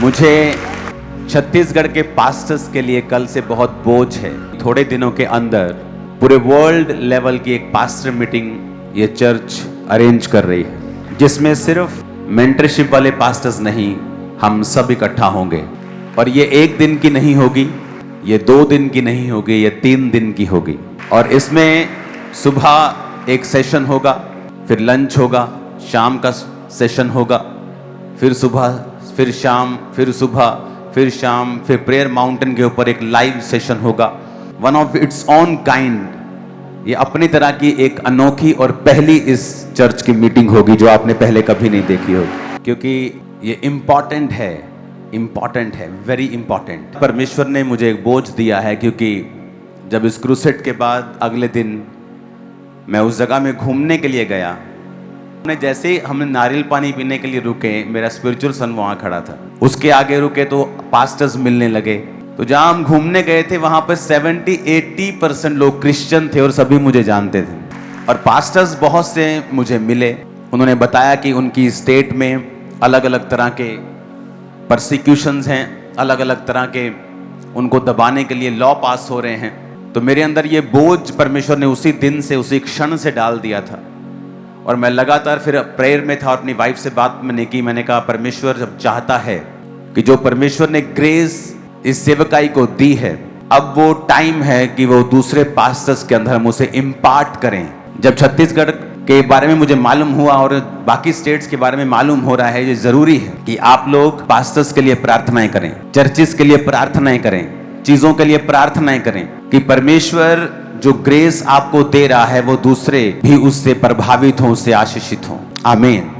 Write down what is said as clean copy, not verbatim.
मुझे छत्तीसगढ़ के पास्टर्स के लिए कल से बहुत बोझ है। थोड़े दिनों के अंदर पूरे वर्ल्ड लेवल की एक पास्टर मीटिंग ये चर्च अरेंज कर रही है, जिसमें सिर्फ मेंटरशिप वाले पास्टर्स नहीं, हम सब इकट्ठा होंगे। और ये 1 दिन की नहीं होगी, ये 2 दिन की नहीं होगी, ये 3 दिन की होगी। और इसमें सुबह एक सेशन होगा, फिर लंच होगा, शाम का सेशन होगा, फिर सुबह, फिर शाम, फिर सुबह, फिर शाम, फिर प्रेयर माउंटेन के ऊपर एक लाइव सेशन होगा। One of its on kind, ये अपनी तरह की एक अनोखी और पहली इस चर्च की मीटिंग होगी जो आपने पहले कभी नहीं देखी होगी, क्योंकि ये इम्पॉर्टेंट है, वेरी इम्पॉर्टेंट। परमेश्वर ने मुझे एक बोझ दिया है, क्योंकि जब इस क्रूसेड के बाद अगले दिन मैं उस जगह में घूमने के लिए गया, जैसे ही हमने नारियल पानी पीने के लिए रुके, मेरा स्पिरिचुअल सन वहाँ खड़ा था। उसके आगे रुके तो पास्टर्स मिलने लगे। तो जहाँ हम घूमने गए थे वहाँ पर 70-80% लोग क्रिश्चियन थे और सभी मुझे जानते थे। और पास्टर्स बहुत से मुझे मिले, उन्होंने बताया कि उनकी स्टेट में अलग अलग तरह के परसिक्यूशंस हैं, अलग अलग तरह के उनको दबाने के लिए लॉ पास हो रहे हैं। तो मेरे अंदर ये बोझ परमेश्वर ने उसी दिन से, उसी क्षण से डाल दिया था। और मैं लगातार फिर प्रेयर में था और अपनी वाइफ से बात मैंने की। मैंने कहा, परमेश्वर जब चाहता है कि जो परमेश्वर ने ग्रेस इस सेवकाई को दी है, अब वो टाइम है कि वो दूसरे पास्टर्स के अंदर हम उसे इम्पार्ट करें। जब छत्तीसगढ़ के बारे में मुझे मालूम हुआ और बाकी स्टेट्स के बारे में मालूम हो रहा है, ये जरूरी है कि आप लोग पास्टर्स के लिए प्रार्थनाएं करें, चर्चिस के लिए प्रार्थनाएं करें, चीजों के लिए प्रार्थनाएं करें कि परमेश्वर जो ग्रेस आपको दे रहा है वो दूसरे भी उससे प्रभावित हों, उससे आशीषित हों। आमीन।